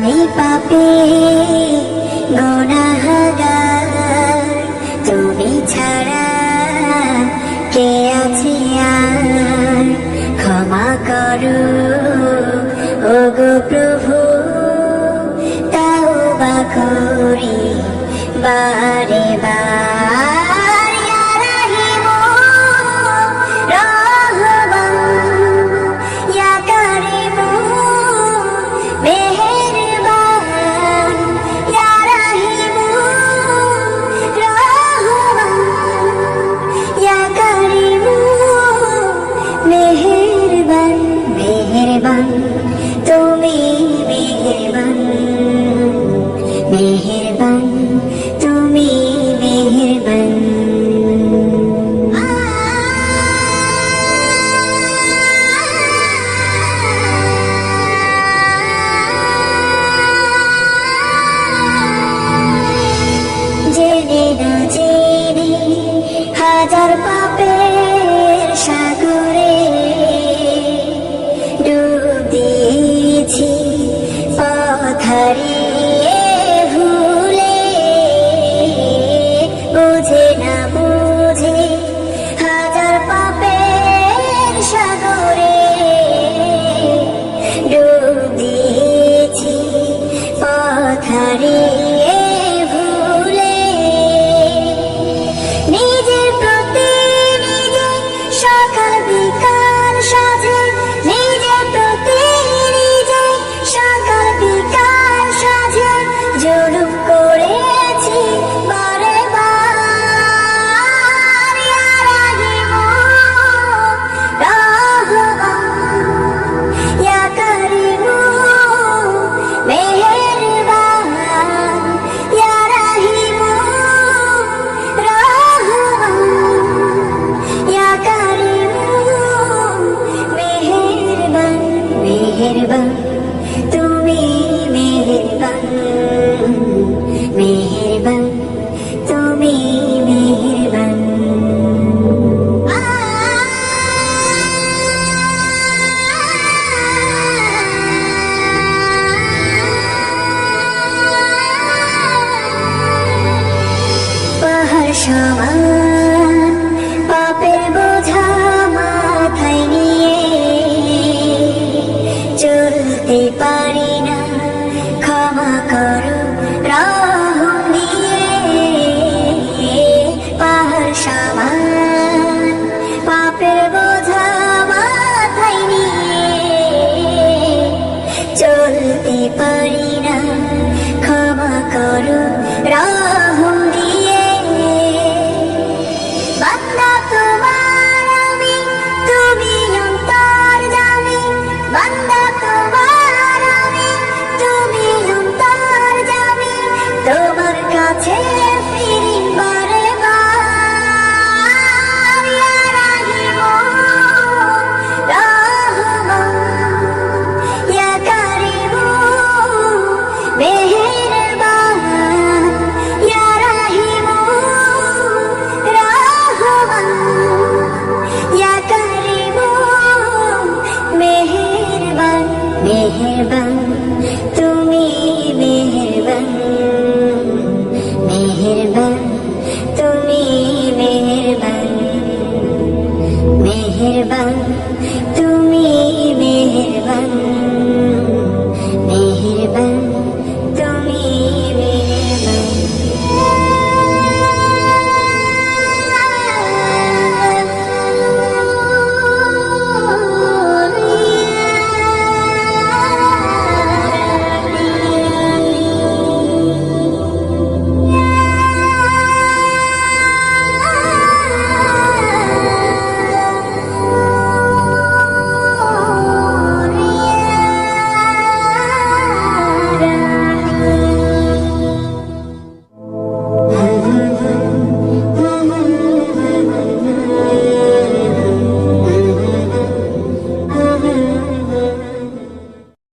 আমি পাপী গুনাহগার, তুমি ছাড়া কে আছে আর? ক্ষমা করো ওগো প্রভু, তাওবা করি বারে বার। তুমি মেহেরবান, মেহেরবান, তুমি মেহেরবান। জেনে না জেনে হাজার পাপের সাগরে পথ হারিয়ে ভুলে, বুঝে না বুঝে হাজার পাপের সাগরে ডুব দিয়েছি, পথ হারিয়ে ভুলে। নিজের প্রতি নিজে সকাল বিকাল সাজে, নিজের প্রতি সকাল বিকাল সাজে জুলুম করেছি বারে বার। ইয়া রাহিম রহমান, ইয়া করিম মেহেরবান, ইয়া রাহিম রহমান, ইয়া করিম মেহেরবান, মেহেরবান, তুমি মেহেরবান, মেহেরবান, তুমি মেহেরবান। পাহাড় সমান পাপের বোঝা মাথায় নিয়ে চলতে পারি না, ক্ষমা করো রহম দিয়ে। পাহাড় সমান পাপের বোঝা মাথায় নিয়ে চলতে পারি না, ক্ষমা করো রহম দিয়ে। বান্দা তোমার আমি, তুমি অন্তর্যামী, বান্দা তোমার আমি, তুমি অন্তর্যামী, তোমার কাছে ফিরি বারে বার। ইয়া রাহিম রহমান, ইয়া করিম মেহেরবান, ইয়া রাহিম রহমান, ইয়া করিম মেহেরবান, মেহেরবান।